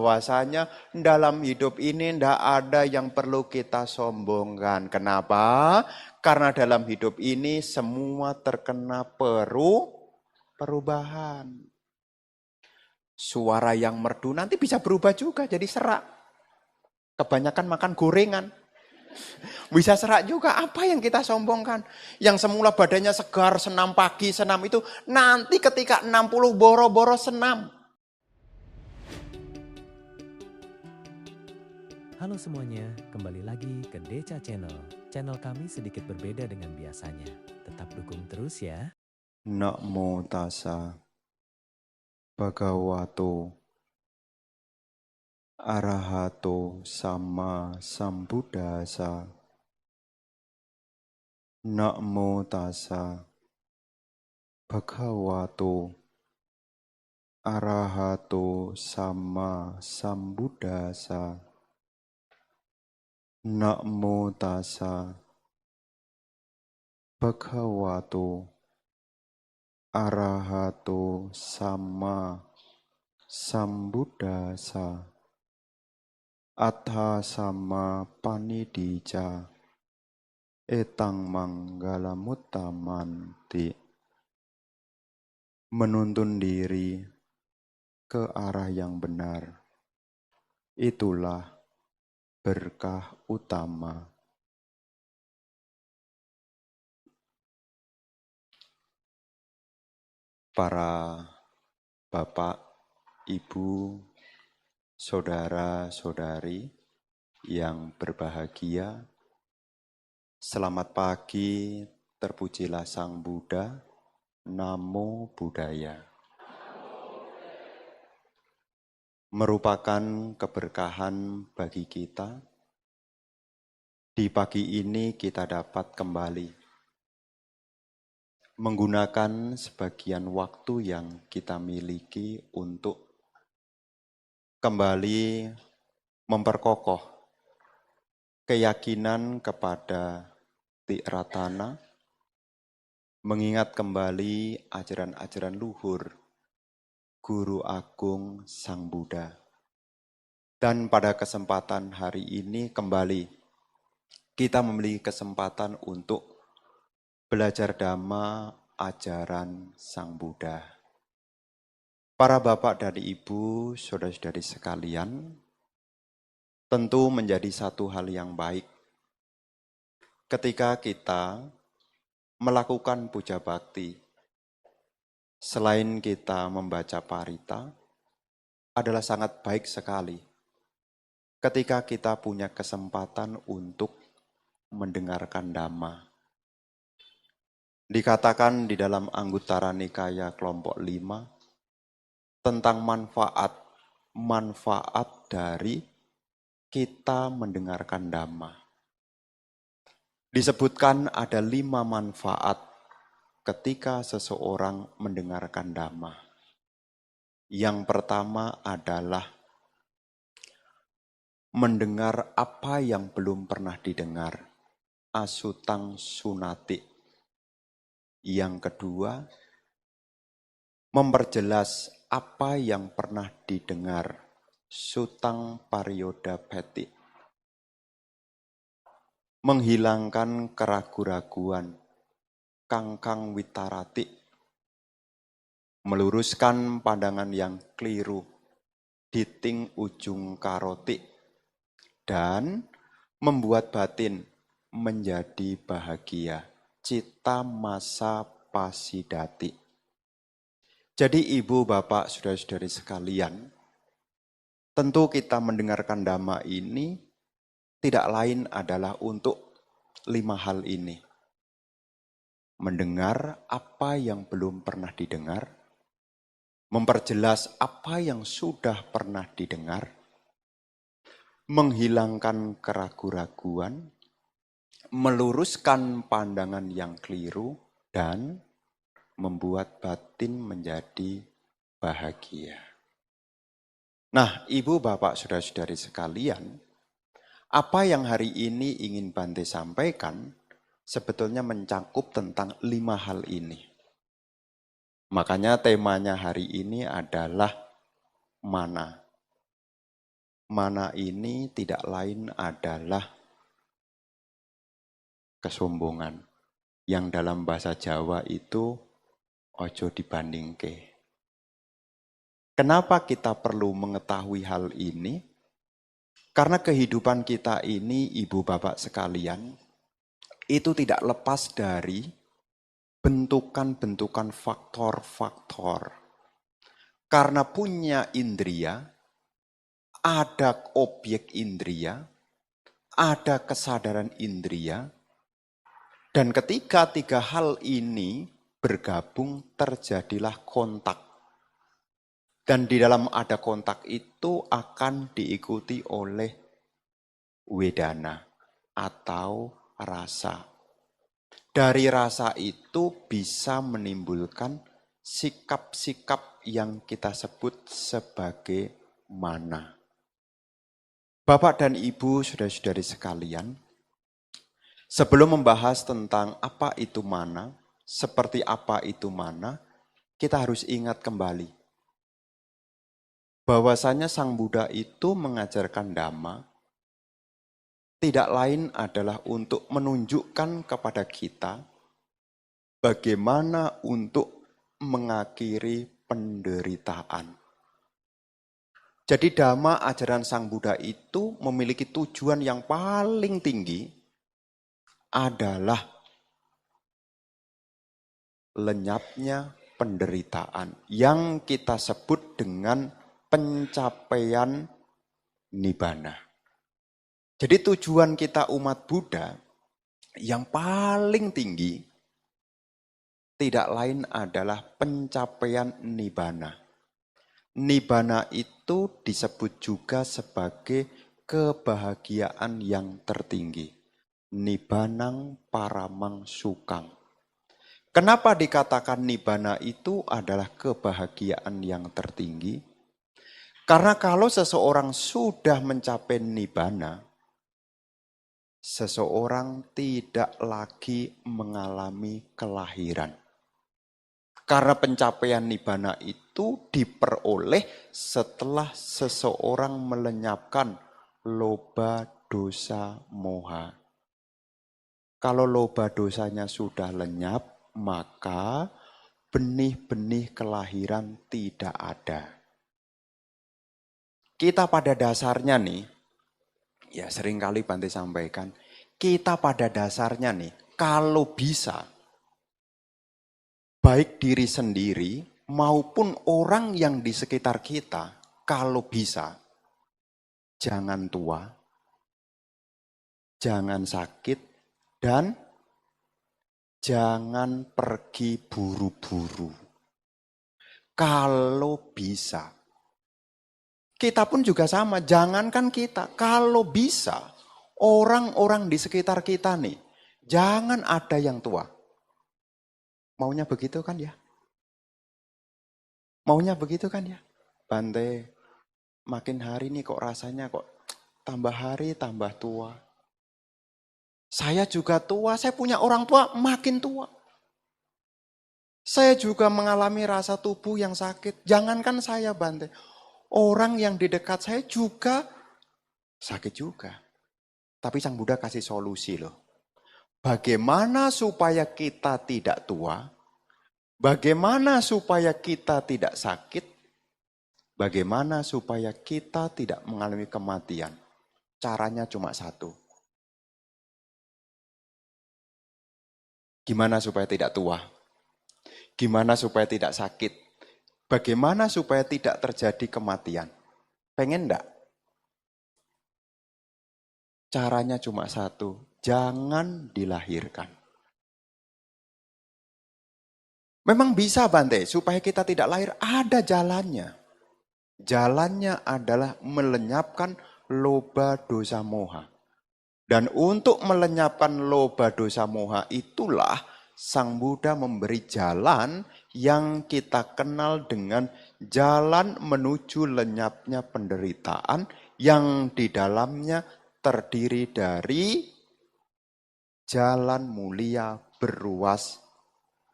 bahwasanya dalam hidup ini tidak ada yang perlu kita sombongkan. Kenapa? Karena dalam hidup ini semua terkena perubahan. Suara yang merdu nanti bisa berubah juga jadi serak. Kebanyakan makan gorengan. Bisa serak juga. Apa yang kita sombongkan? Yang semula badannya segar, senam pagi, senam itu. Nanti ketika 60 boro-boro senam. Halo semuanya, kembali lagi ke Deca Channel. Channel kami sedikit berbeda dengan biasanya. Tetap dukung terus ya. Namo tassa bhagavato arahato sama sambuddhassa. Namo tassa bhagavato arahato sama sambuddhassa. Namo tassa bhagavato arahato sama sambuddhassa. Atha sama panidija etang manggalamutamanti. Menuntun diri ke arah yang benar. Itulah berkah utama. Para bapak, ibu, saudara-saudari yang berbahagia, selamat pagi, terpujilah Sang Buddha, Namo Buddhaya. Merupakan keberkahan bagi kita. Di pagi ini kita dapat kembali menggunakan sebagian waktu yang kita miliki untuk kembali memperkokoh keyakinan kepada Tiratana, mengingat kembali ajaran-ajaran luhur Guru Agung Sang Buddha. Dan pada kesempatan hari ini kembali kita memiliki kesempatan untuk belajar Dhamma ajaran Sang Buddha. Para bapak dan ibu, saudara-saudari sekalian, tentu menjadi satu hal yang baik ketika kita melakukan puja bakti. Selain kita membaca parita, adalah sangat baik sekali ketika kita punya kesempatan untuk mendengarkan Dhamma. Dikatakan di dalam Anguttara Nikaya kelompok 5 tentang manfaat dari kita mendengarkan Dhamma. Disebutkan ada 5 manfaat ketika seseorang mendengarkan Dhamma. Yang pertama adalah mendengar apa yang belum pernah didengar, asutang sunati. Yang kedua, memperjelas apa yang pernah didengar, sutang parioda peti. Menghilangkan keraguan-raguan, kangkang witarati. Meluruskan pandangan yang keliru, diting ujung karoti. Dan membuat batin menjadi bahagia, cita masa pasidati. Jadi ibu, bapak, saudara-saudari sekalian, tentu kita mendengarkan Dhamma ini tidak lain adalah untuk 5 hal ini. Mendengar apa yang belum pernah didengar, memperjelas apa yang sudah pernah didengar, menghilangkan keraguan-raguan, meluruskan pandangan yang keliru, dan membuat batin menjadi bahagia. Nah, ibu, bapak, saudara-saudari sekalian, apa yang hari ini ingin Bante sampaikan sebetulnya mencakup tentang 5 hal ini. Makanya temanya hari ini adalah mana. Mana ini tidak lain adalah kesombongan. Yang dalam bahasa Jawa itu ojo dibandingke. Kenapa kita perlu mengetahui hal ini? Karena kehidupan kita ini, ibu bapak sekalian, itu tidak lepas dari bentukan-bentukan faktor-faktor. Karena punya indria, ada objek indria, ada kesadaran indria, dan ketika tiga hal ini bergabung terjadilah kontak. Dan di dalam ada kontak itu akan diikuti oleh wedana atau rasa. Dari rasa itu bisa menimbulkan sikap-sikap yang kita sebut sebagai mana. Bapak dan Ibu, saudara-saudari sekalian, sebelum membahas tentang apa itu mana, seperti apa itu mana, kita harus ingat kembali bahwasanya Sang Buddha itu mengajarkan Dhamma tidak lain adalah untuk menunjukkan kepada kita bagaimana untuk mengakhiri penderitaan. Jadi Dhamma ajaran Sang Buddha itu memiliki tujuan yang paling tinggi adalah lenyapnya penderitaan yang kita sebut dengan pencapaian nibbana. Jadi tujuan kita umat Buddha yang paling tinggi tidak lain adalah pencapaian nibbana. Nibbana itu disebut juga sebagai kebahagiaan yang tertinggi. Nibbanang paramang sukang. Kenapa dikatakan nibbana itu adalah kebahagiaan yang tertinggi? Karena kalau seseorang sudah mencapai nibbana, seseorang tidak lagi mengalami kelahiran. Karena pencapaian nibbana itu diperoleh setelah seseorang melenyapkan loba, dosa, moha. Kalau loba dosanya sudah lenyap, maka benih-benih kelahiran tidak ada. Kita pada dasarnya nih, ya seringkali Bante sampaikan, kita pada dasarnya nih, kalau bisa, baik diri sendiri maupun orang yang di sekitar kita, kalau bisa, jangan tua, jangan sakit, dan jangan pergi buru-buru. Kalau bisa. Kita pun juga sama, jangankan kita, kalau bisa orang-orang di sekitar kita nih, jangan ada yang tua. Maunya begitu kan ya? Maunya begitu kan ya? Bante, makin hari nih kok rasanya kok tambah hari tambah tua. Saya juga tua, saya punya orang tua makin tua. Saya juga mengalami rasa tubuh yang sakit, jangankan saya Bante. Orang yang di dekat saya juga sakit juga. Tapi Sang Buddha kasih solusi loh. Bagaimana supaya kita tidak tua? Bagaimana supaya kita tidak sakit? Bagaimana supaya kita tidak mengalami kematian? Caranya cuma satu. Gimana supaya tidak tua? Gimana supaya tidak sakit? Bagaimana supaya tidak terjadi kematian? Pengen enggak? Caranya cuma satu, jangan dilahirkan. Memang bisa Bante, supaya kita tidak lahir, ada jalannya. Jalannya adalah melenyapkan loba dosa moha. Dan untuk melenyapkan loba dosa moha itulah Sang Buddha memberi jalan yang kita kenal dengan jalan menuju lenyapnya penderitaan yang di dalamnya terdiri dari jalan mulia berruas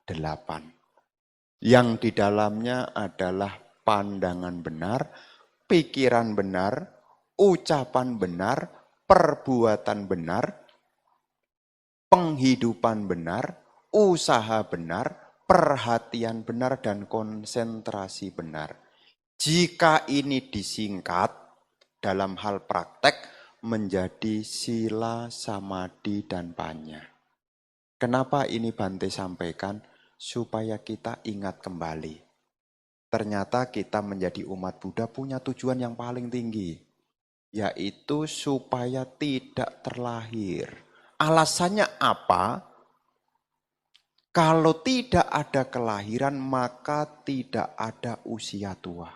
8. Yang di dalamnya adalah pandangan benar, pikiran benar, ucapan benar, perbuatan benar, penghidupan benar, usaha benar, perhatian benar, dan konsentrasi benar. Jika ini disingkat dalam hal praktek menjadi sila, samadhi, dan panya. Kenapa ini Bante sampaikan? Supaya kita ingat kembali. Ternyata kita menjadi umat Buddha punya tujuan yang paling tinggi, yaitu supaya tidak terlahir. Alasannya apa? Kalau tidak ada kelahiran, maka tidak ada usia tua.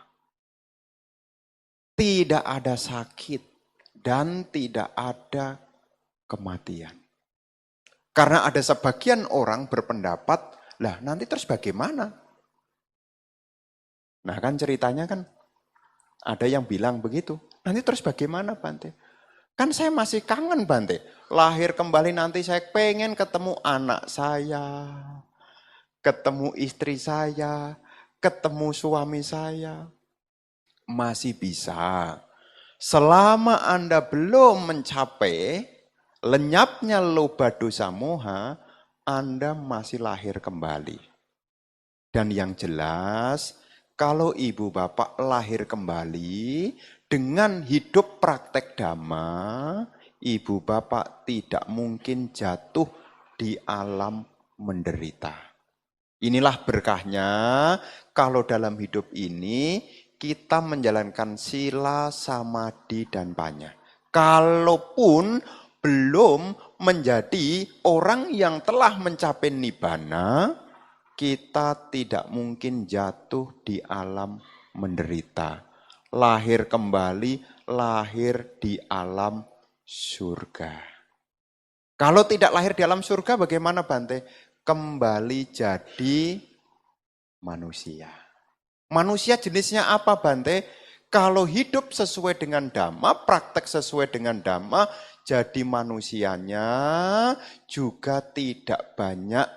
Tidak ada sakit dan tidak ada kematian. Karena ada sebagian orang berpendapat, lah nanti terus bagaimana? Nah kan ceritanya kan ada yang bilang begitu. Nanti terus bagaimana Bante? Kan saya masih kangen Bante. Lahir kembali nanti saya pengen ketemu anak saya, ketemu istri saya, ketemu suami saya. Masih bisa. Selama Anda belum mencapai lenyapnya loba dosa moha, Anda masih lahir kembali. Dan yang jelas, kalau ibu bapak lahir kembali dengan hidup praktek dhamma, ibu bapak tidak mungkin jatuh di alam menderita. Inilah berkahnya kalau dalam hidup ini kita menjalankan sila, samadhi, dan panya. Kalaupun belum menjadi orang yang telah mencapai nibbana, kita tidak mungkin jatuh di alam menderita. Lahir kembali, lahir di alam surga. Kalau tidak lahir di alam surga bagaimana Bante? Kembali jadi manusia. Manusia jenisnya apa Bante? Kalau hidup sesuai dengan dhamma, praktek sesuai dengan dhamma, jadi manusianya juga tidak banyak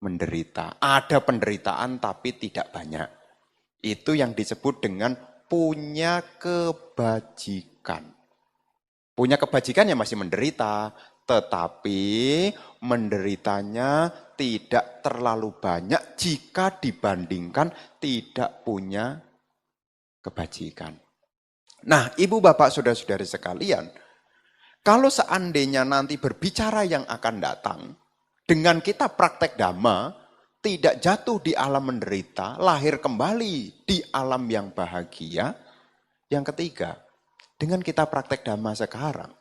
menderita. Ada penderitaan tapi tidak banyak. Itu yang disebut dengan punya kebajikan. Punya kebajikan ya masih menderita, tetapi menderitanya tidak terlalu banyak jika dibandingkan tidak punya kebajikan. Nah, ibu bapak saudara-saudari sekalian, kalau seandainya nanti berbicara yang akan datang, dengan kita praktek dhamma, tidak jatuh di alam menderita, lahir kembali di alam yang bahagia. Yang ketiga, dengan kita praktek dhamma sekarang,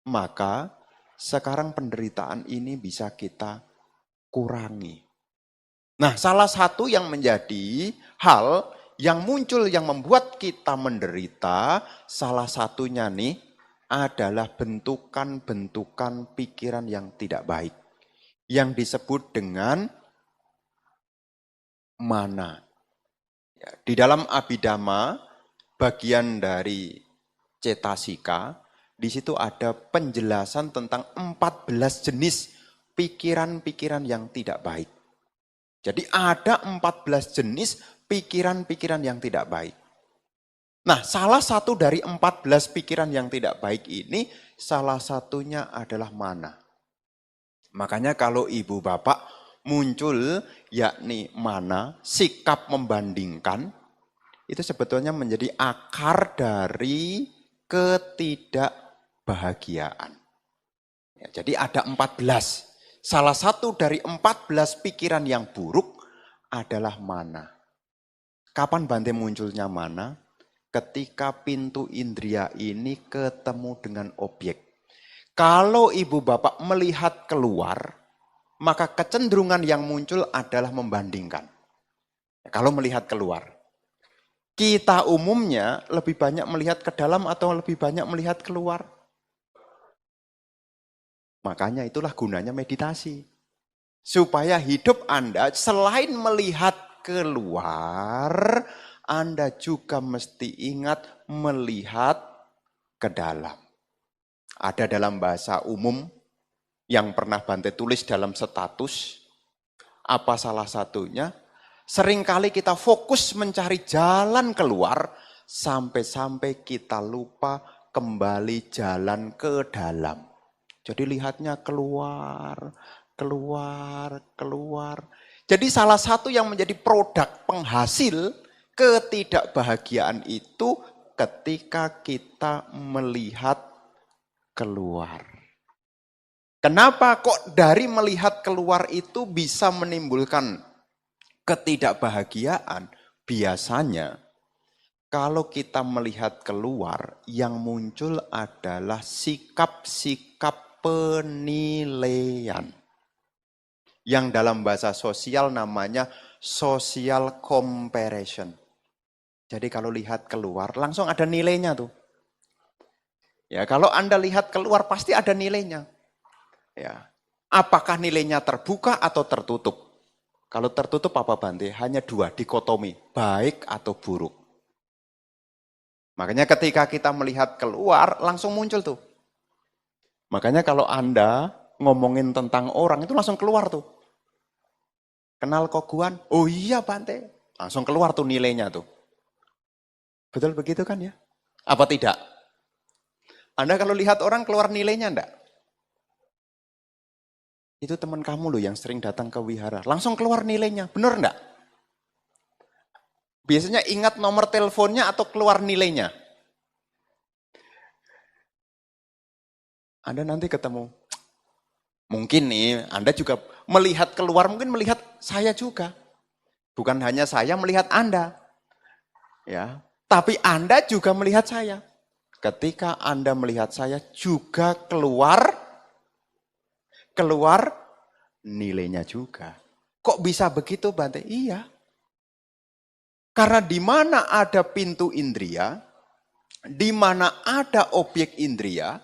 maka sekarang penderitaan ini bisa kita kurangi. Nah, salah satu yang menjadi hal yang muncul yang membuat kita menderita, salah satunya nih adalah bentukan-bentukan pikiran yang tidak baik. Yang disebut dengan mana. Di dalam Abhidhamma, bagian dari cetasika, di situ ada penjelasan tentang 14 jenis pikiran-pikiran yang tidak baik. Jadi ada 14 jenis pikiran-pikiran yang tidak baik. Nah, salah satu dari 14 pikiran yang tidak baik ini, salah satunya adalah mana. Makanya kalau ibu bapak muncul yakni mana, sikap membandingkan, itu sebetulnya menjadi akar dari ketidakbahagiaan. Ya, jadi ada 14. Salah satu dari 14 pikiran yang buruk adalah mana. Kapan Bante munculnya mana? Ketika pintu indria ini ketemu dengan objek. Kalau ibu bapak melihat keluar, maka kecenderungan yang muncul adalah membandingkan. Kalau melihat keluar. Kita umumnya lebih banyak melihat ke dalam atau lebih banyak melihat keluar. Makanya itulah gunanya meditasi. Supaya hidup Anda selain melihat keluar, Anda juga mesti ingat melihat ke dalam. Ada dalam bahasa umum yang pernah Bante tulis dalam status. Apa salah satunya? Seringkali kita fokus mencari jalan keluar, sampai-sampai kita lupa kembali jalan ke dalam. Jadi lihatnya keluar, keluar, keluar. Jadi salah satu yang menjadi produk penghasil ketidakbahagiaan itu ketika kita melihat keluar. Kenapa kok dari melihat keluar itu bisa menimbulkan ketidakbahagiaan? Biasanya kalau kita melihat keluar yang muncul adalah sikap-sikap penilaian. Yang dalam bahasa sosial namanya social comparison. Jadi kalau lihat keluar langsung ada nilainya tuh. Ya, kalau Anda lihat keluar pasti ada nilainya. Ya. Apakah nilainya terbuka atau tertutup? Kalau tertutup apa Bante? Hanya dua, dikotomi, baik atau buruk. Makanya ketika kita melihat keluar, langsung muncul tuh. Makanya kalau Anda ngomongin tentang orang, itu langsung keluar tuh. Kenal Koguan? Oh iya Bante. Langsung keluar tuh nilainya tuh. Betul begitu kan ya? Apa tidak? Anda kalau lihat orang keluar nilainya enggak? Itu teman kamu loh yang sering datang ke wihara. Langsung keluar nilainya, bener enggak? Biasanya ingat nomor teleponnya atau keluar nilainya? Anda nanti ketemu. Mungkin nih, Anda juga melihat keluar, mungkin melihat saya juga. Bukan hanya saya melihat Anda. Ya, tapi Anda juga melihat saya. Ketika Anda melihat saya juga keluar nilainya juga. Kok bisa begitu Bante? Iya. Karena di mana ada pintu indria, di mana ada objek indria,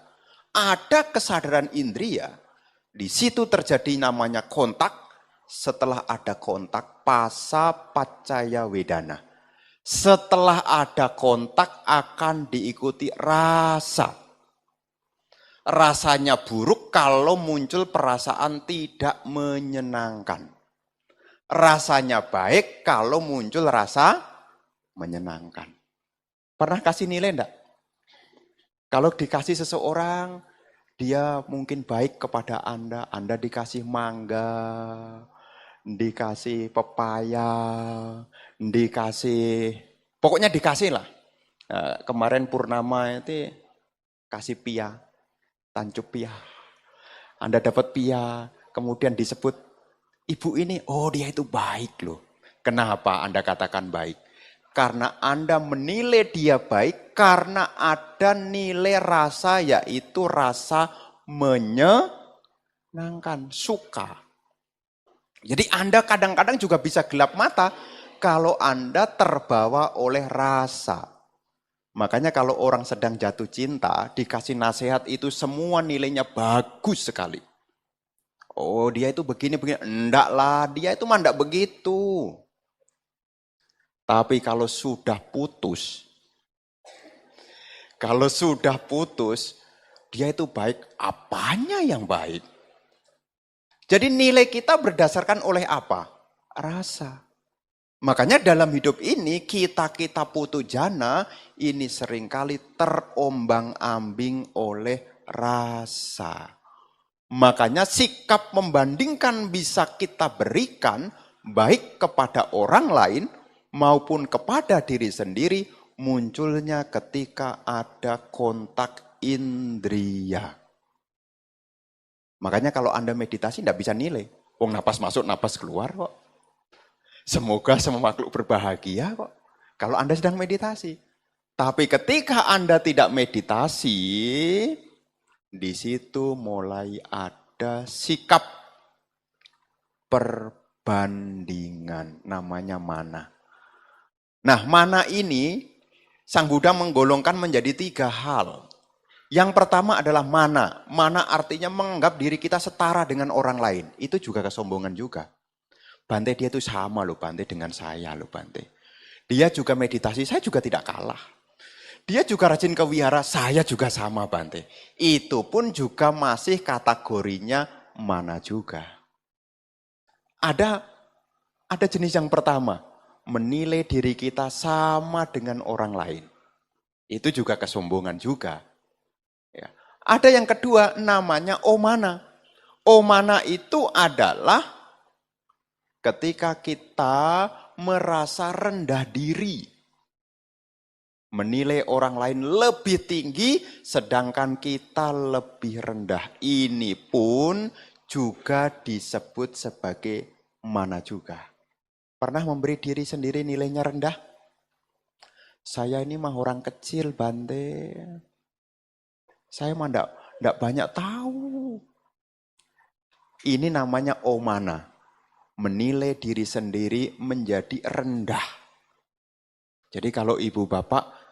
ada kesadaran indria, di situ terjadi namanya kontak. Setelah ada kontak, pasa paccaya wedana. Setelah ada kontak akan diikuti rasa. Rasanya buruk kalau muncul perasaan tidak menyenangkan. Rasanya baik kalau muncul rasa menyenangkan. Pernah kasih nilai enggak? Kalau dikasih seseorang, dia mungkin baik kepada Anda dikasih mangga, dikasih pepaya, pokoknya dikasih lah. Kemarin Purnama itu kasih pia. Tancup pia. Anda dapat pia, kemudian disebut, ibu ini, oh dia itu baik loh. Kenapa Anda katakan baik? Karena Anda menilai dia baik, karena ada nilai rasa, yaitu rasa menyenangkan, suka. Jadi Anda kadang-kadang juga bisa gelap mata, kalau Anda terbawa oleh rasa. Makanya kalau orang sedang jatuh cinta, dikasih nasihat itu semua nilainya bagus sekali. Oh dia itu begini-begini. Enggak lah, dia itu mah enggak begitu. Tapi kalau sudah putus, dia itu baik. Apanya yang baik? Jadi nilai kita berdasarkan oleh apa? Rasa. Makanya dalam hidup ini kita putu jana ini seringkali terombang-ambing oleh rasa. Makanya sikap membandingkan bisa kita berikan baik kepada orang lain maupun kepada diri sendiri munculnya ketika ada kontak indria. Makanya kalau Anda meditasi tidak bisa nilai. Wong napas masuk, napas keluar kok. Semoga semua makhluk berbahagia kok. Kalau Anda sedang meditasi. Tapi ketika Anda tidak meditasi, di situ mulai ada sikap perbandingan. Namanya mana. Nah mana ini, Sang Buddha menggolongkan menjadi 3 hal. Yang pertama adalah mana. Mana artinya menganggap diri kita setara dengan orang lain. Itu juga kesombongan juga. Bante dia itu sama loh Bante dengan saya loh Bante. Dia juga meditasi, saya juga tidak kalah. Dia juga rajin ke wihara, saya juga sama Bante. Itu pun juga masih kategorinya mana juga. Ada jenis yang pertama, menilai diri kita sama dengan orang lain. Itu juga kesombongan juga. Ya. Ada yang kedua namanya omana. Omana itu adalah ketika kita merasa rendah diri. Menilai orang lain lebih tinggi sedangkan kita lebih rendah. Ini pun juga disebut sebagai mana juga. Pernah memberi diri sendiri nilainya rendah? Saya ini mah orang kecil, Bante. Saya mah enggak banyak tahu. Ini namanya omana. Menilai diri sendiri menjadi rendah. Jadi kalau ibu bapak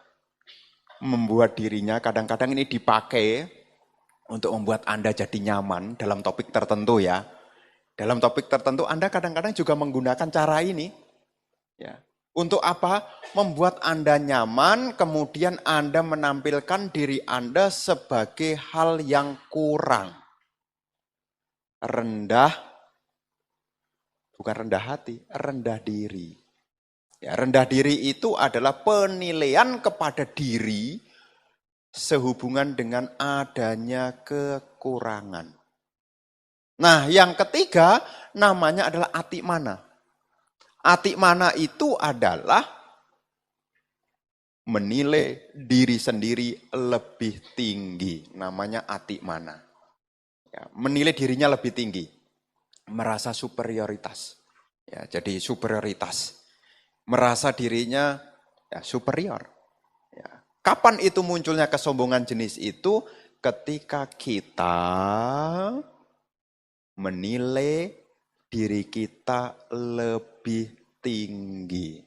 membuat dirinya, kadang-kadang ini dipakai untuk membuat Anda jadi nyaman dalam topik tertentu ya. Dalam topik tertentu Anda kadang-kadang juga menggunakan cara ini. Ya. Untuk apa? Membuat Anda nyaman, kemudian Anda menampilkan diri Anda sebagai hal yang kurang. Rendah, bukan rendah hati, rendah diri. Ya, rendah diri itu adalah penilaian kepada diri sehubungan dengan adanya kekurangan. Nah, yang ketiga namanya adalah atikmana. Atikmana itu adalah menilai diri sendiri lebih tinggi. Namanya atikmana. Ya, menilai dirinya lebih tinggi. Merasa superioritas. Ya, jadi superioritas. Merasa dirinya ya, superior. Ya. Kapan itu munculnya kesombongan jenis itu? Ketika kita menilai diri kita lebih tinggi.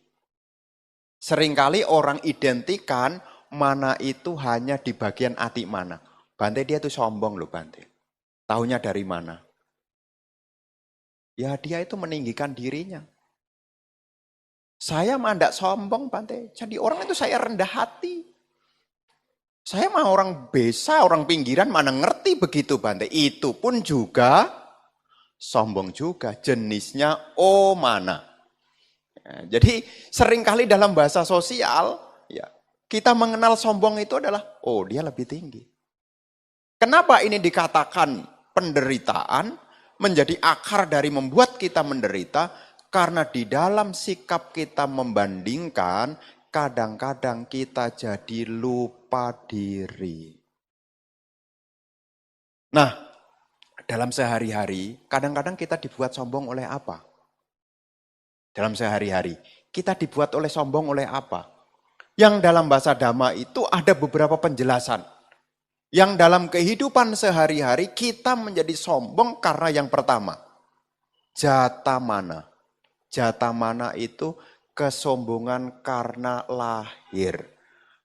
Seringkali orang identikan mana itu hanya di bagian atikmana. Bante dia tuh sombong loh Bante. Taunya dari mana? Ya dia itu meninggikan dirinya. Saya mah enggak sombong Bante. Jadi orang itu saya rendah hati. Saya mah orang besa, orang pinggiran mana ngerti begitu Bante. Itu pun juga sombong juga. Jenisnya omana. Ya, jadi seringkali dalam bahasa sosial ya, kita mengenal sombong itu adalah oh dia lebih tinggi. Kenapa ini dikatakan penderitaan menjadi akar dari membuat kita menderita? Karena di dalam sikap kita membandingkan, kadang-kadang kita jadi lupa diri. Nah, dalam sehari-hari, kadang-kadang kita dibuat sombong oleh apa? Dalam sehari-hari, kita dibuat oleh sombong oleh apa? Yang dalam bahasa Dhamma itu ada beberapa penjelasan. Yang dalam kehidupan sehari-hari kita menjadi sombong karena yang pertama, jatamana. Jatamana itu kesombongan karena lahir.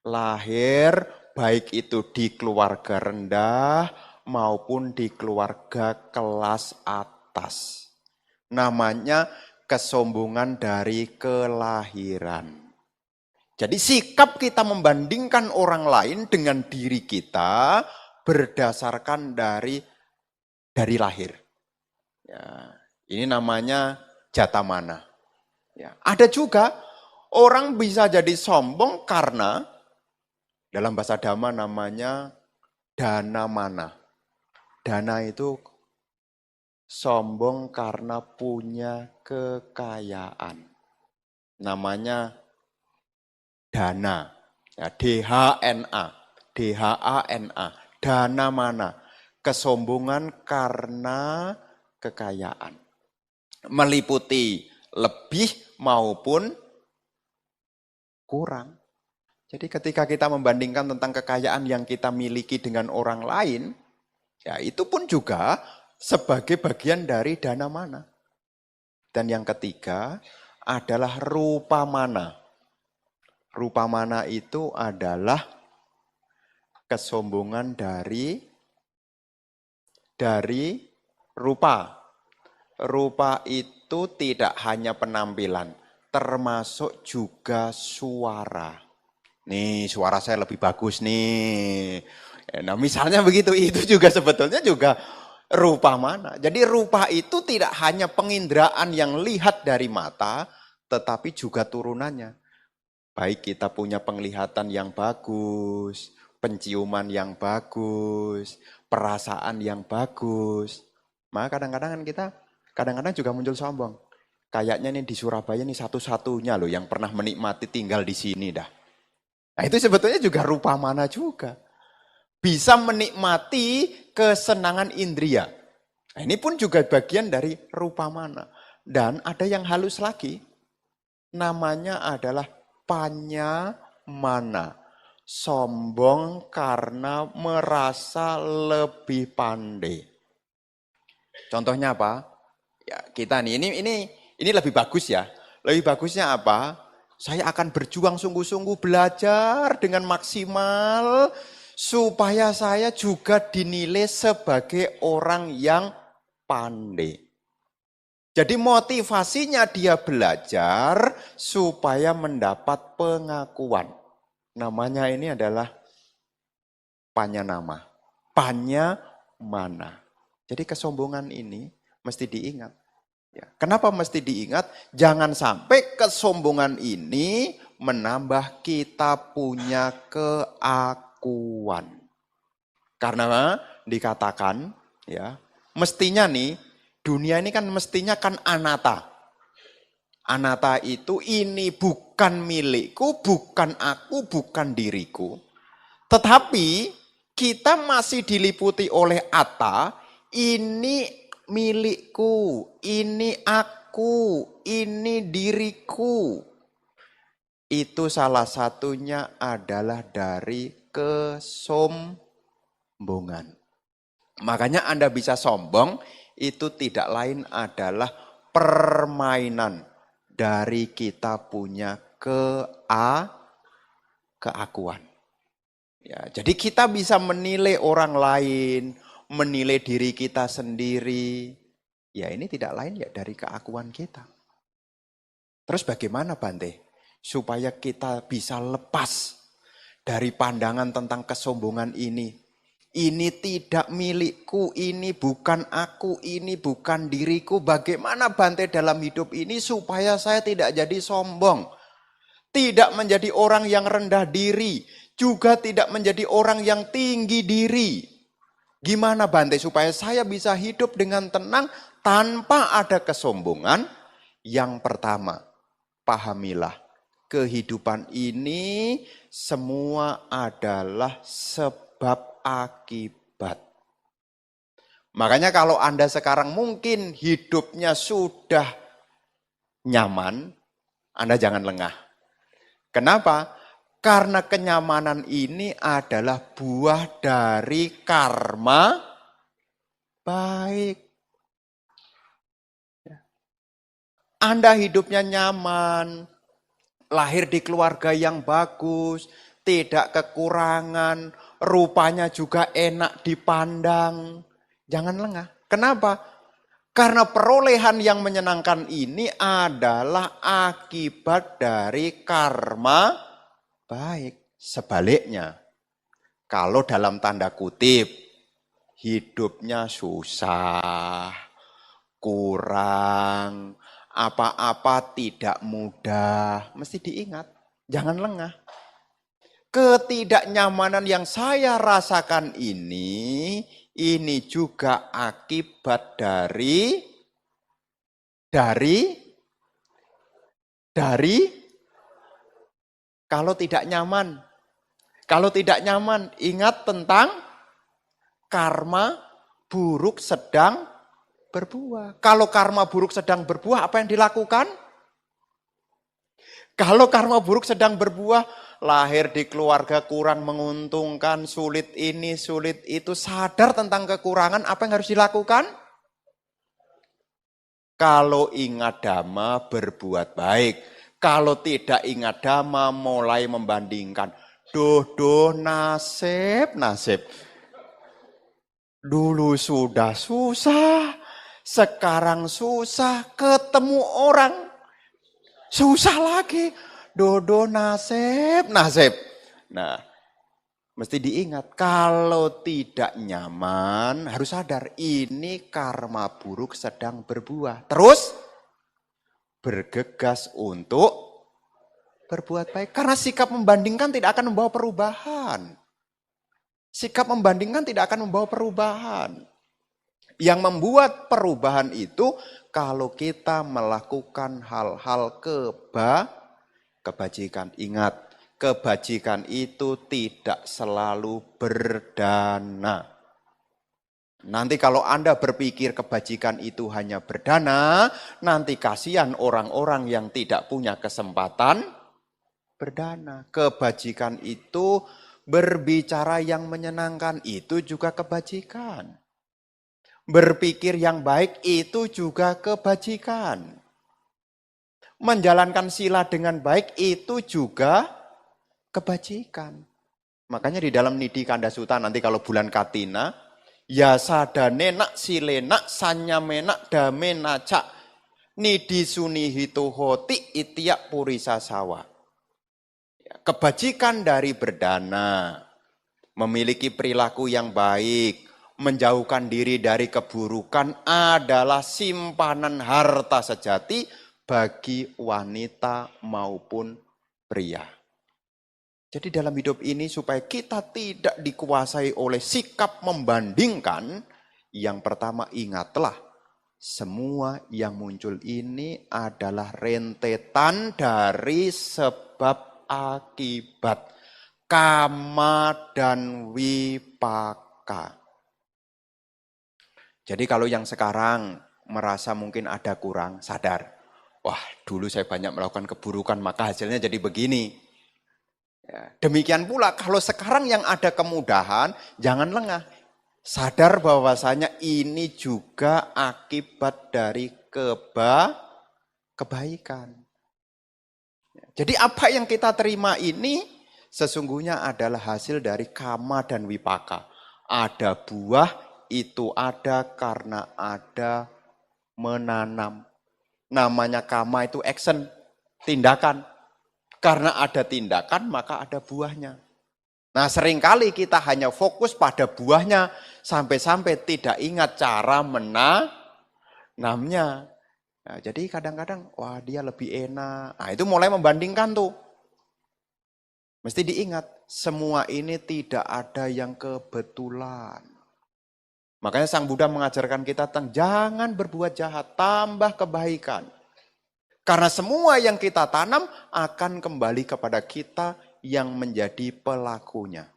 Lahir baik itu di keluarga rendah maupun di keluarga kelas atas. Namanya kesombongan dari kelahiran. Jadi sikap kita membandingkan orang lain dengan diri kita berdasarkan dari lahir. Ya, ini namanya jatamana. Ya, ada juga orang bisa jadi sombong karena dalam bahasa Dhamma namanya danamana. Dana itu sombong karena punya kekayaan. Namanya dana. Ya, DHNA. DHANA. Danamana. Kesombongan karena kekayaan. Meliputi lebih maupun kurang. Jadi ketika kita membandingkan tentang kekayaan yang kita miliki dengan orang lain, ya itu pun juga sebagai bagian dari danamana. Dan yang ketiga adalah rupamana. Rupamana itu adalah kesombongan dari rupa. Rupa itu tidak hanya penampilan, termasuk juga suara. Nih, suara saya lebih bagus nih. Nah, misalnya begitu, itu juga sebetulnya juga rupa mana. Jadi rupa itu tidak hanya penginderaan yang lihat dari mata, tetapi juga turunannya. Baik kita punya penglihatan yang bagus, penciuman yang bagus, perasaan yang bagus. Maka kadang-kadang kan kita, kadang-kadang juga muncul sombong. Kayaknya nih di Surabaya nih satu-satunya loh yang pernah menikmati tinggal di sini dah. Nah itu sebetulnya juga rupa mana juga. Bisa menikmati kesenangan indria. Nah, ini pun juga bagian dari rupa mana. Dan ada yang halus lagi, namanya adalah panyamana. Sombong karena merasa lebih pandai. Contohnya apa? Ya, kita nih, ini lebih bagus ya. Lebih bagusnya apa? Saya akan berjuang sungguh-sungguh belajar dengan maksimal supaya saya juga dinilai sebagai orang yang pandai. Jadi motivasinya dia belajar supaya mendapat pengakuan. Namanya ini adalah panyanama. Panyamana. Jadi kesombongan ini mesti diingat. Ya. Kenapa mesti diingat? Jangan sampai kesombongan ini menambah kita punya keakuan. Karena dikatakan, ya, mestinya nih, dunia ini kan mestinya kan anatta. Anatta itu ini bukan milikku, bukan aku, bukan diriku. Tetapi kita masih diliputi oleh atta, ini milikku, ini aku, ini diriku. Itu salah satunya adalah dari kesombongan. Makanya Anda bisa sombong, itu tidak lain adalah permainan dari kita punya keakuan. Ya, jadi kita bisa menilai orang lain, menilai diri kita sendiri. Ya ini tidak lain ya dari keakuan kita. Terus bagaimana Bante? Supaya kita bisa lepas dari pandangan tentang kesombongan ini. Ini tidak milikku, ini bukan aku, ini bukan diriku. Bagaimana Bante dalam hidup ini supaya saya tidak jadi sombong. Tidak menjadi orang yang rendah diri. Juga tidak menjadi orang yang tinggi diri. Gimana Bante supaya saya bisa hidup dengan tenang tanpa ada kesombongan? Yang pertama, pahamilah kehidupan ini semua adalah sebab akibat. Makanya kalau Anda sekarang mungkin hidupnya sudah nyaman, Anda jangan lengah. Kenapa? Karena kenyamanan ini adalah buah dari karma baik. Anda hidupnya nyaman, lahir di keluarga yang bagus, tidak kekurangan, rupanya juga enak dipandang. Jangan lengah. Kenapa? Karena perolehan yang menyenangkan ini adalah akibat dari karma baik. Sebaliknya, kalau dalam tanda kutip, hidupnya susah, kurang, apa-apa tidak mudah, mesti diingat, jangan lengah. Ketidaknyamanan yang saya rasakan ini juga akibat dari kalau tidak nyaman. Kalau tidak nyaman, ingat tentang karma buruk sedang berbuah. Kalau karma buruk sedang berbuah, apa yang dilakukan? Kalau karma buruk sedang berbuah, lahir di keluarga kurang menguntungkan, sulit ini, sulit itu, sadar tentang kekurangan, apa yang harus dilakukan? Kalau ingat dhamma, berbuat baik. Kalau tidak ingat dhamma, mulai membandingkan. Duh, nasib. Dulu sudah susah, sekarang susah, ketemu orang susah lagi. Dodo nasib. Nah, mesti diingat kalau tidak nyaman harus sadar ini karma buruk sedang berbuah. Terus bergegas untuk Berbuat baik. Karena sikap membandingkan tidak akan membawa perubahan. Sikap membandingkan tidak akan membawa perubahan. Yang membuat perubahan itu kalau kita melakukan hal-hal kebajikan. Ingat, kebajikan itu tidak selalu berdana. Nanti kalau Anda berpikir kebajikan itu hanya berdana, nanti kasihan orang-orang yang tidak punya kesempatan berdana. Kebajikan itu berbicara yang menyenangkan, itu juga kebajikan. Berpikir yang baik, itu juga kebajikan. Menjalankan sila dengan baik, itu juga kebajikan. Makanya di dalam Nidi Kandasuta nanti kalau bulan Katina, ya sadane nak silenak sanyamenak damenacak nidi sunihito hoti itiak purisa sawa. Kebajikan dari berdana, memiliki perilaku yang baik, menjauhkan diri dari keburukan adalah simpanan harta sejati bagi wanita maupun pria. Jadi dalam hidup ini supaya kita tidak dikuasai oleh sikap membandingkan, yang pertama ingatlah, semua yang muncul ini adalah rentetan dari sebab akibat. Kama dan wipaka. Jadi kalau yang sekarang merasa mungkin ada kurang, sadar. Wah, dulu saya banyak melakukan keburukan, maka hasilnya jadi begini. Ya, demikian pula kalau sekarang yang ada kemudahan, jangan lengah. Sadar bahwasanya ini juga akibat dari kebaikan. Jadi apa yang kita terima ini sesungguhnya adalah hasil dari kama dan wipaka. Ada buah, itu ada karena ada menanam. Namanya kama itu action, tindakan. Karena ada tindakan maka ada buahnya. Nah seringkali kita hanya fokus pada buahnya sampai-sampai tidak ingat cara menanamnya. Nah, jadi kadang-kadang wah dia lebih enak. Nah itu mulai membandingkan tuh. Mesti diingat semua ini tidak ada yang kebetulan. Makanya Sang Buddha mengajarkan kita tentang jangan berbuat jahat, tambah kebaikan. Karena semua yang kita tanam akan kembali kepada kita yang menjadi pelakunya.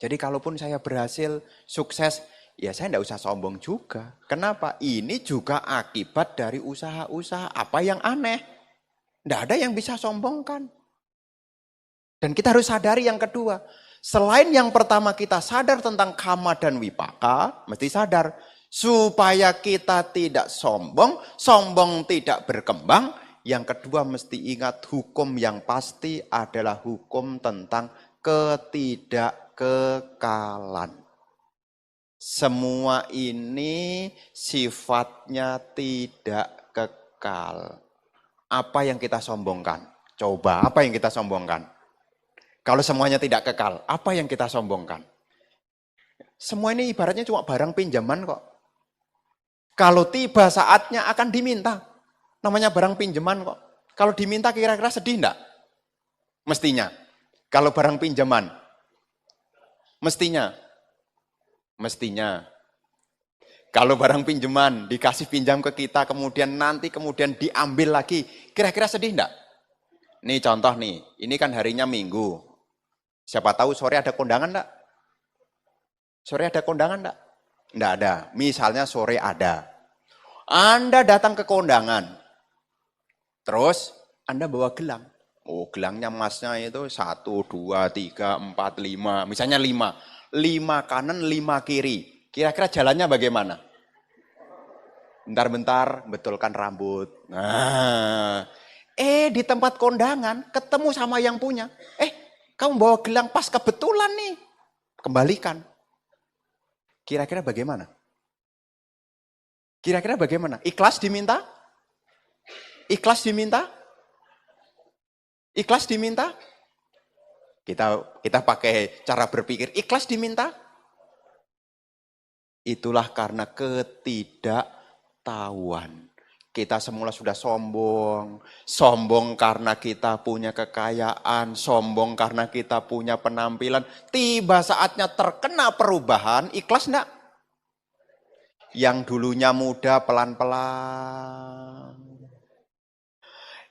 Jadi kalaupun saya berhasil, sukses, ya saya tidak usah sombong juga. Kenapa? Ini juga akibat dari usaha-usaha. Apa yang aneh? Tidak ada yang bisa sombongkan. Dan kita harus sadari yang kedua. Selain yang pertama kita sadar tentang kama dan wipaka, mesti sadar. Supaya kita tidak sombong, sombong tidak berkembang. Yang kedua mesti ingat hukum yang pasti adalah hukum tentang ketidakkekalan. Semua ini sifatnya tidak kekal. Apa yang kita sombongkan? Coba, apa yang kita sombongkan? Kalau semuanya tidak kekal, apa yang kita sombongkan? Semua ini ibaratnya cuma barang pinjaman kok. Kalau tiba saatnya akan diminta. Namanya barang pinjaman kok. Kalau diminta kira-kira sedih enggak? Mestinya. Kalau barang pinjaman. Mestinya. Kalau barang pinjaman dikasih pinjam ke kita, kemudian diambil lagi. Kira-kira sedih enggak? Nih contoh nih, ini kan harinya Minggu. Siapa tahu sore ada kondangan enggak? Sore ada kondangan enggak? Enggak ada. Misalnya sore ada. Anda datang ke kondangan. Terus Anda bawa gelang. Oh, gelangnya emasnya itu 1, 2, 3, 4, 5. Misalnya 5. 5 kanan, 5 kiri. Kira-kira jalannya bagaimana? Bentar-bentar betulkan rambut. Nah, di tempat kondangan ketemu sama yang punya. Kamu bawa gelang pas kebetulan nih. Kembalikan. Kira-kira bagaimana? Kira-kira bagaimana? Ikhlas diminta? Ikhlas diminta? Ikhlas diminta? Kita pakai cara berpikir, ikhlas diminta? Itulah karena ketidaktahuan. Kita semula sudah sombong. Sombong karena kita punya kekayaan. Sombong karena kita punya penampilan. Tiba saatnya terkena perubahan, ikhlas enggak? Yang dulunya muda pelan-pelan.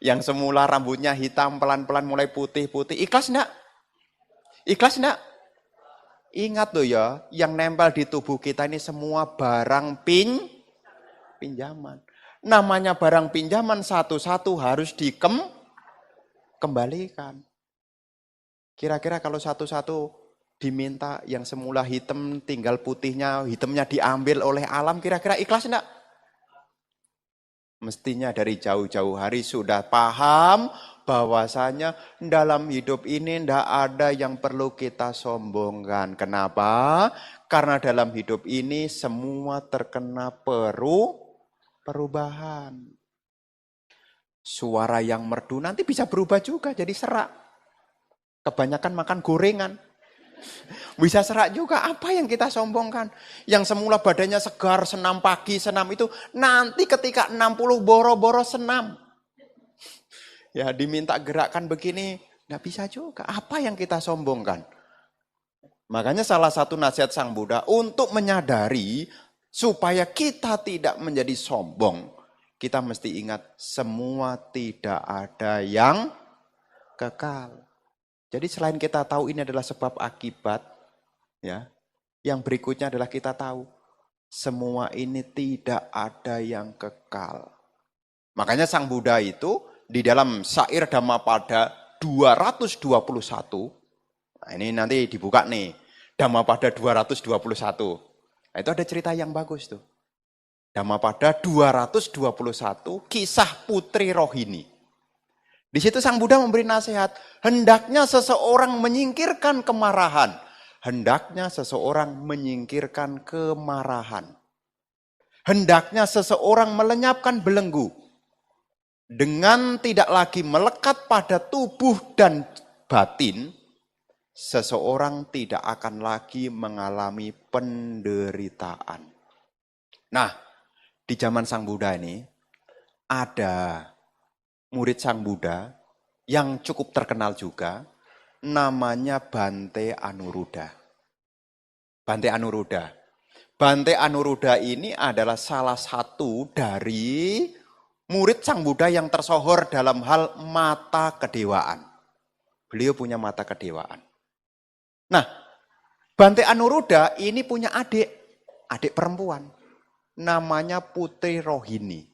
Yang semula rambutnya hitam pelan-pelan mulai putih-putih. Ikhlas enggak? Ikhlas enggak? Ingat loh ya, yang nempel di tubuh kita ini semua barang pinjaman. Namanya barang pinjaman satu-satu harus dikembalikan. Kira-kira kalau satu-satu diminta yang semula hitam tinggal putihnya, hitamnya diambil oleh alam, kira-kira ikhlas enggak? Mestinya dari jauh-jauh hari sudah paham bahwasanya dalam hidup ini tidak ada yang perlu kita sombongkan. Kenapa? Karena dalam hidup ini semua terkena perubahan. Suara yang merdu nanti bisa berubah juga jadi serak. Kebanyakan makan gorengan. Bisa serak juga, apa yang kita sombongkan? Yang semula badannya segar, senam pagi, senam itu, nanti ketika 60 boro-boro senam. Ya diminta gerakan begini, nggak bisa juga. Apa yang kita sombongkan? Makanya salah satu nasihat Sang Buddha untuk menyadari supaya kita tidak menjadi sombong. Kita mesti ingat semua tidak ada yang kekal. Jadi selain kita tahu ini adalah sebab akibat, ya, yang berikutnya adalah kita tahu semua ini tidak ada yang kekal. Makanya Sang Buddha itu di dalam syair Dhammapada 221, nah ini nanti dibuka nih, Dhammapada 221. Nah itu ada cerita yang bagus tuh. Dhammapada 221, kisah Putri Rohini. Di situ Sang Buddha memberi nasihat, hendaknya seseorang menyingkirkan kemarahan. Hendaknya seseorang menyingkirkan kemarahan. Hendaknya seseorang melenyapkan belenggu. Dengan tidak lagi melekat pada tubuh dan batin, seseorang tidak akan lagi mengalami penderitaan. Nah, di zaman Sang Buddha ini, ada murid Sang Buddha yang cukup terkenal juga, namanya Bante Anuruddha. Bante Anuruddha. Bante Anuruddha ini adalah salah satu dari murid Sang Buddha yang tersohor dalam hal mata kedewaan. Beliau punya mata kedewaan. Nah, Bante Anuruddha ini punya adik perempuan. Namanya Putri Rohini.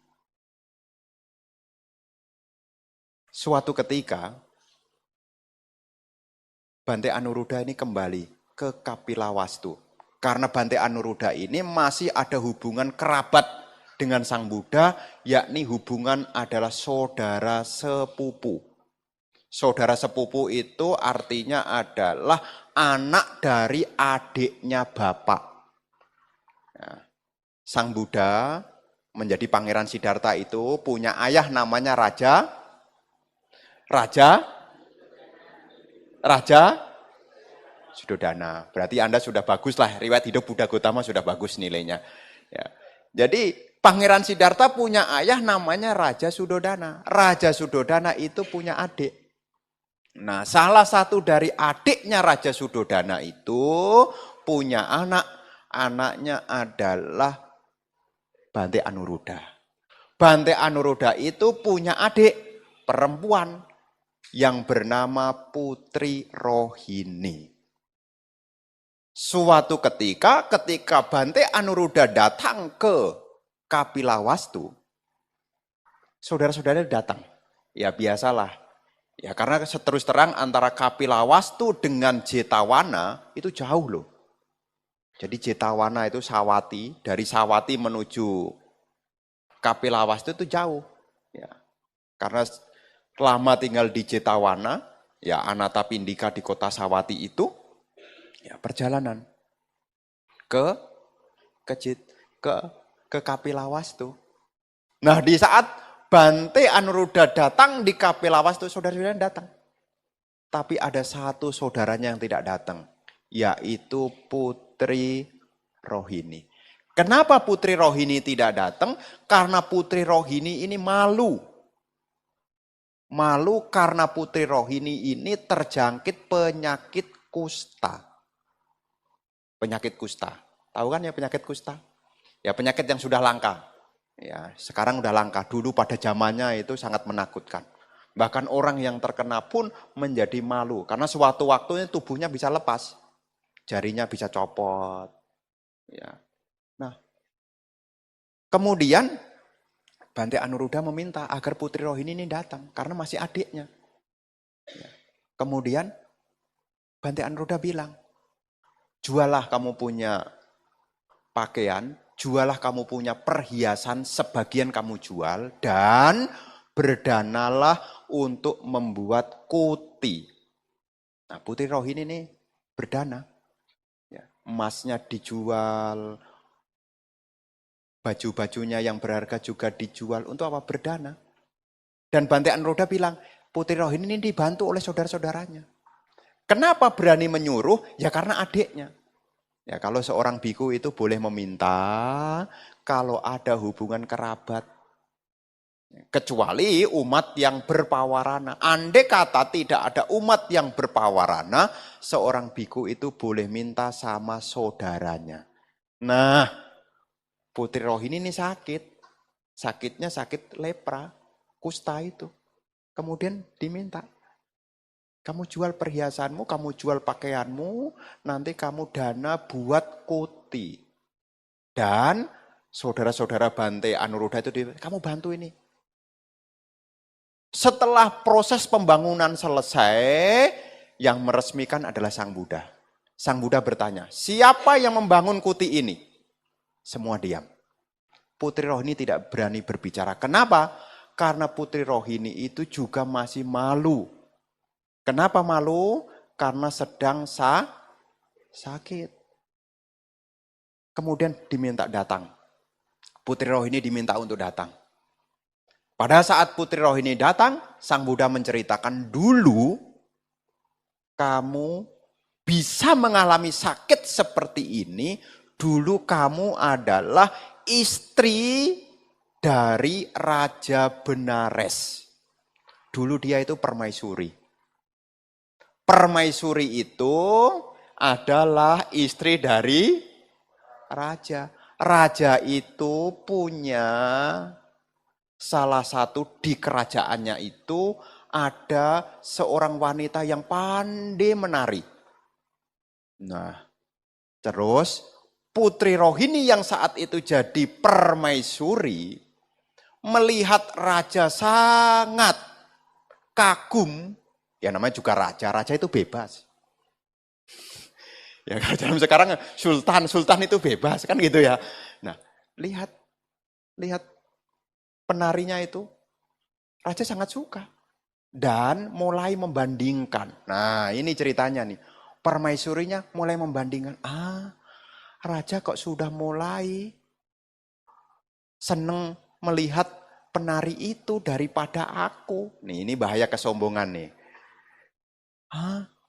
Suatu ketika, Bante Anuruddha ini kembali ke Kapilawastu. Karena Bante Anuruddha ini masih ada hubungan kerabat dengan Sang Buddha, yakni hubungan adalah saudara sepupu. Saudara sepupu itu artinya adalah anak dari adiknya bapak. Nah, Sang Buddha menjadi Pangeran Siddhartha itu punya ayah namanya Raja Suddhodana. Berarti Anda sudah bagus lah, riwayat hidup Buddha Gautama sudah bagus nilainya. Ya. Jadi Pangeran Siddhartha punya ayah namanya Raja Suddhodana. Raja Suddhodana itu punya adik. Nah, salah satu dari adiknya Raja Suddhodana itu punya anak. Anaknya adalah Bante Anuruddha. Bante Anuruddha itu punya adik perempuan yang bernama Putri Rohini. Suatu ketika Bante Anuruddha datang ke Kapilawastu, saudara-saudara datang. Ya biasalah. Ya karena terus terang antara Kapilawastu dengan Jetawana itu jauh loh. Jadi Jetawana itu Sawati, dari Sawati menuju Kapilawastu itu jauh. Ya. Karena lama tinggal di Jetawana, ya Anatapindika di kota Sawati itu, ya perjalanan ke Kapilawastu. Nah di saat Bante Anuruddha datang di Kapilawastu, saudara-saudara datang. Tapi ada satu saudaranya yang tidak datang, yaitu Putri Rohini. Kenapa Putri Rohini tidak datang? Karena Putri Rohini ini malu. Malu karena Putri Rohini ini terjangkit penyakit kusta. Penyakit kusta. Tahu kan ya penyakit kusta? Ya penyakit yang sudah langka. Ya, sekarang udah langka. Dulu pada zamannya itu sangat menakutkan. Bahkan orang yang terkena pun menjadi malu. Karena suatu waktunya tubuhnya bisa lepas. Jarinya bisa copot. Ya. Nah, kemudian Bante Anuruddha meminta agar Putri Rohini ini datang. Karena masih adiknya. Ya. Kemudian Bante Anuruddha bilang, jualah kamu punya pakaian, jualah kamu punya perhiasan, sebagian kamu jual, dan berdanalah untuk membuat kuti. Nah, Putri Rohini ini berdana. Ya, emasnya dijual, baju-bajunya yang berharga juga dijual. Untuk apa? Berdana. Dan Bante Anuruddha bilang, Putri Rohini ini dibantu oleh saudara-saudaranya. Kenapa berani menyuruh? Ya karena adiknya. Ya kalau seorang biku itu boleh meminta kalau ada hubungan kerabat. Kecuali umat yang berpawarana. Andai kata tidak ada umat yang berpawarana, seorang biku itu boleh minta sama saudaranya. Nah, Putri Rohini ini sakit. Sakitnya sakit lepra, kusta itu. Kemudian diminta. Kamu jual perhiasanmu, kamu jual pakaianmu, nanti kamu dana buat kuti. Dan saudara-saudara Bante Anuruddha itu, kamu bantu ini. Setelah proses pembangunan selesai, yang meresmikan adalah Sang Buddha. Sang Buddha bertanya, siapa yang membangun kuti ini? Semua diam. Putri Rohini tidak berani berbicara. Kenapa? Karena Putri Rohini itu juga masih malu. Kenapa malu? Karena sedang sakit. Kemudian diminta datang. Putri Rohini diminta untuk datang. Pada saat Putri Rohini datang, Sang Buddha menceritakan dulu kamu bisa mengalami sakit seperti ini. Dulu kamu adalah istri dari Raja Benares. Dulu dia itu permaisuri. Permaisuri itu adalah istri dari raja. Raja itu punya salah satu di kerajaannya itu ada seorang wanita yang pandai menari. Nah, terus Putri Rohini yang saat itu jadi permaisuri melihat raja sangat kagum. Ya namanya juga raja itu bebas. Ya dalam sekarang sultan itu bebas kan gitu ya. Nah, lihat penarinya itu, raja sangat suka. Dan mulai membandingkan. Nah ini ceritanya nih, permaisurinya mulai membandingkan. Raja kok sudah mulai seneng melihat penari itu daripada aku. Nih ini bahaya kesombongan nih.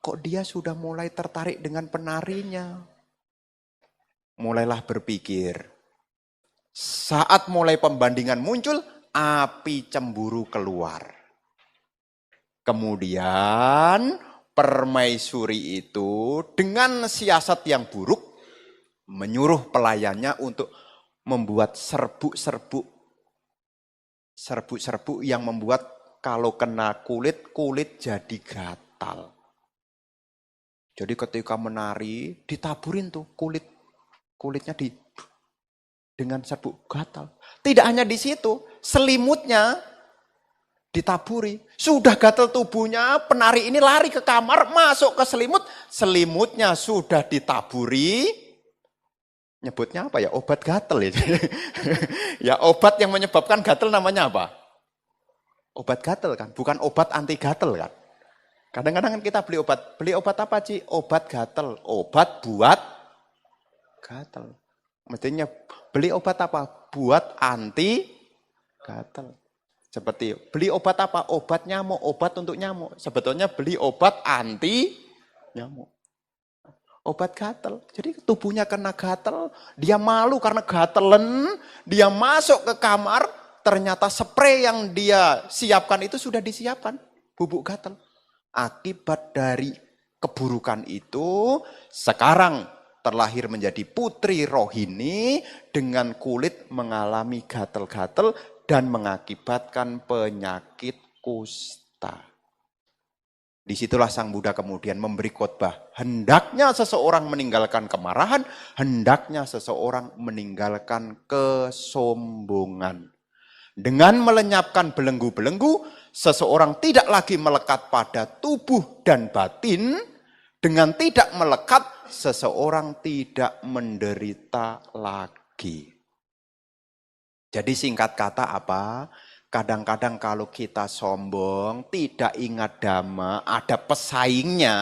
Kok dia sudah mulai tertarik dengan penarinya? Mulailah berpikir. Saat mulai pembandingan muncul, api cemburu keluar. Kemudian permaisuri itu dengan siasat yang buruk menyuruh pelayannya untuk membuat serbuk-serbuk yang membuat kalau kena kulit jadi gatal. Jadi ketika menari ditaburin tuh kulitnya dengan serbuk gatal. Tidak hanya di situ, selimutnya ditaburi. Sudah gatal tubuhnya, penari ini lari ke kamar, masuk ke selimut, selimutnya sudah ditaburi. Nyebutnya apa ya? Obat gatal ya. Ya obat yang menyebabkan gatal namanya apa? Obat gatal kan, bukan obat anti gatal kan. Kadang-kadang kan kita beli obat apa Ci? Obat gatal, obat buat gatal. Mestinya beli obat apa? Buat anti gatal. Seperti beli obat apa? Obat nyamuk, obat untuk nyamuk. Sebetulnya beli obat anti nyamuk. Obat gatel. Jadi tubuhnya kena gatel, dia malu karena gatelen, dia masuk ke kamar, ternyata spray yang dia siapkan itu sudah disiapkan, bubuk gatel. Akibat dari keburukan itu, sekarang terlahir menjadi putri rohini dengan kulit mengalami gatel-gatel dan mengakibatkan penyakit kusta. Disitulah Sang Buddha kemudian memberi khotbah. Hendaknya seseorang meninggalkan kemarahan, hendaknya seseorang meninggalkan kesombongan. Dengan melenyapkan belenggu-belenggu, seseorang tidak lagi melekat pada tubuh dan batin. Dengan tidak melekat, seseorang tidak menderita lagi. Jadi singkat kata apa? Kadang-kadang kalau kita sombong, tidak ingat dhamma, ada pesaingnya,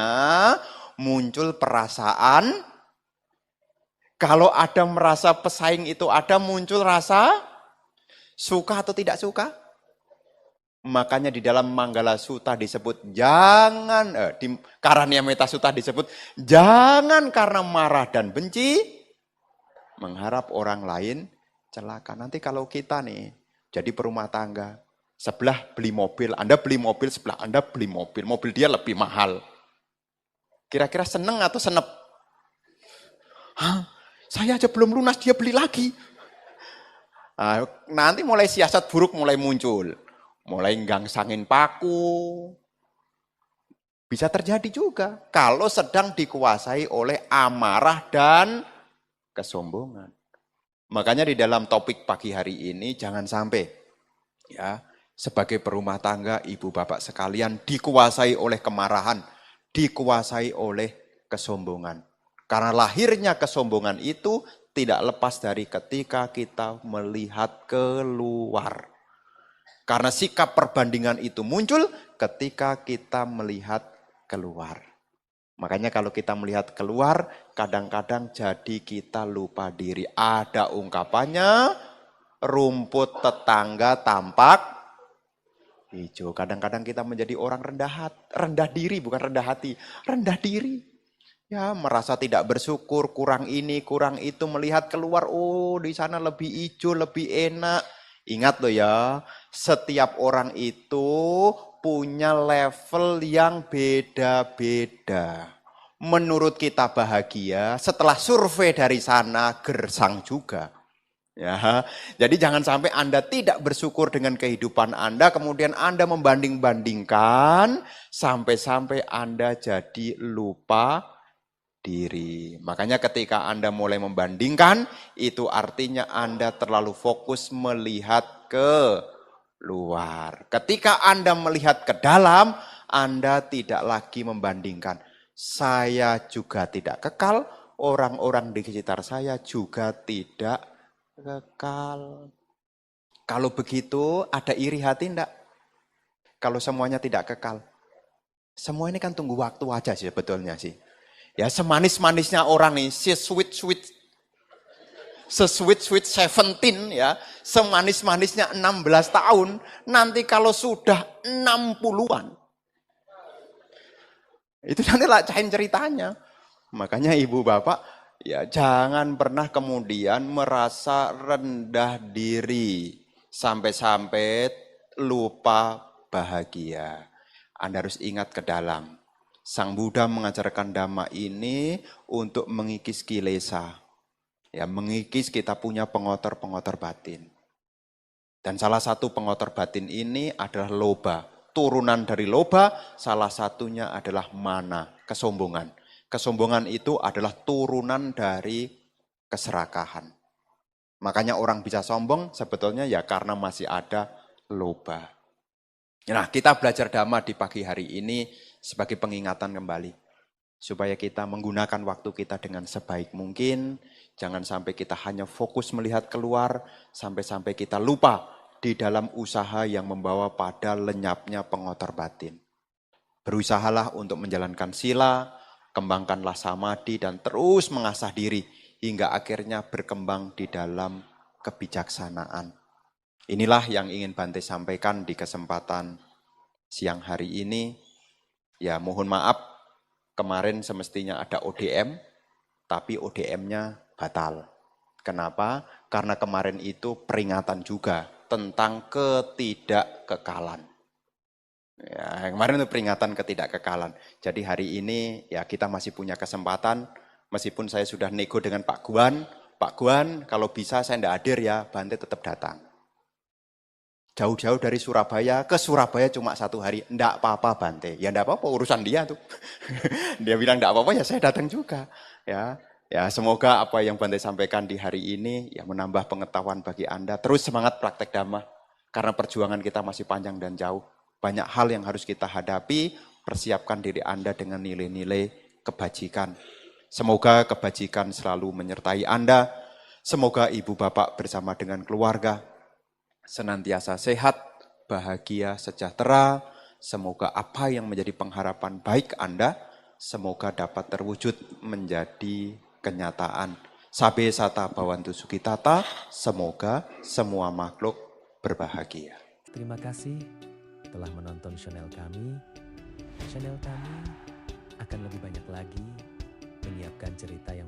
muncul perasaan. Kalau ada merasa pesaing itu ada, muncul rasa suka atau tidak suka. Makanya di dalam Manggala Sutta disebut jangan, di Karaniameta Sutta disebut jangan karena marah dan benci mengharap orang lain celaka. Nanti kalau kita nih jadi perumah tangga, sebelah beli mobil, Anda beli mobil, sebelah Anda beli mobil dia lebih mahal. Kira-kira seneng atau senep? Hah, saya aja belum lunas dia beli lagi. Nah, nanti mulai siasat buruk mulai muncul. Mulai gangsangin paku. Bisa terjadi juga kalau sedang dikuasai oleh amarah dan kesombongan. Makanya di dalam topik pagi hari ini jangan sampai ya sebagai berumah tangga ibu bapak sekalian dikuasai oleh kemarahan, dikuasai oleh kesombongan. Karena lahirnya kesombongan itu tidak lepas dari ketika kita melihat keluar. Karena sikap perbandingan itu muncul ketika kita melihat keluar. Makanya kalau kita melihat keluar, kadang-kadang jadi kita lupa diri. Ada ungkapannya, rumput tetangga tampak hijau. Kadang-kadang kita menjadi orang rendah diri, bukan rendah hati, rendah diri. Ya, merasa tidak bersyukur, kurang ini, kurang itu, melihat keluar, oh di sana lebih hijau, lebih enak. Ingat loh ya, setiap orang itu punya level yang beda-beda. Menurut kita bahagia, setelah survei dari sana gersang juga. Ya, jadi jangan sampai Anda tidak bersyukur dengan kehidupan Anda, kemudian Anda membanding-bandingkan, sampai-sampai Anda jadi lupa diri. Makanya ketika Anda mulai membandingkan, itu artinya Anda terlalu fokus melihat ke luar. Ketika Anda melihat ke dalam, Anda tidak lagi membandingkan. Saya juga tidak kekal, orang-orang di sekitar saya juga tidak kekal. Kalau begitu, ada iri hati enggak? Kalau semuanya tidak kekal. Semua ini kan tunggu waktu aja sih sebetulnya sih. Ya semanis-manisnya orang nih, sesweet-sweet 17 ya, semanis-manisnya 16 tahun, nanti kalau sudah 60-an, itu nanti lacain ceritanya. Makanya ibu bapak, ya jangan pernah kemudian merasa rendah diri, sampai-sampai lupa bahagia. Anda harus ingat ke dalam. Sang Buddha mengajarkan dhamma ini untuk mengikis kilesa. Ya, mengikis kita punya pengotor-pengotor batin. Dan salah satu pengotor batin ini adalah loba. Turunan dari loba, salah satunya adalah mana, kesombongan. Kesombongan itu adalah turunan dari keserakahan. Makanya orang bisa sombong sebetulnya ya karena masih ada loba. Nah, kita belajar dhamma di pagi hari ini sebagai pengingatan kembali. Supaya kita menggunakan waktu kita dengan sebaik mungkin. Jangan sampai kita hanya fokus melihat keluar. Sampai-sampai kita lupa di dalam usaha yang membawa pada lenyapnya pengotor batin. Berusahalah untuk menjalankan sila, kembangkanlah samadhi dan terus mengasah diri. Hingga akhirnya berkembang di dalam kebijaksanaan. Inilah yang ingin Bante sampaikan di kesempatan siang hari ini. Ya mohon maaf, kemarin semestinya ada ODM, tapi ODM-nya batal. Kenapa? Karena kemarin itu peringatan juga tentang ketidakkekalan. Ya, kemarin itu peringatan ketidakkekalan. Jadi hari ini ya kita masih punya kesempatan, meskipun saya sudah nego dengan Pak Guan kalau bisa saya tidak hadir ya, Bante tetap datang. Jauh-jauh dari Surabaya ke Surabaya cuma 1 hari, enggak apa-apa Bante. Ya enggak apa-apa, urusan dia tuh. Dia bilang enggak apa-apa ya saya datang juga. Ya, semoga apa yang Bante sampaikan di hari ini ya menambah pengetahuan bagi Anda. Terus semangat praktek Dhamma. Karena perjuangan kita masih panjang dan jauh. Banyak hal yang harus kita hadapi, persiapkan diri Anda dengan nilai-nilai kebajikan. Semoga kebajikan selalu menyertai Anda. Semoga ibu bapak bersama dengan keluarga senantiasa sehat, bahagia, sejahtera. Semoga apa yang menjadi pengharapan baik Anda, semoga dapat terwujud menjadi kenyataan. Sabe sata bawantu sukitata, semoga semua makhluk berbahagia. Terima kasih telah menonton channel kami. Channel kami akan lebih banyak lagi menyiapkan cerita yang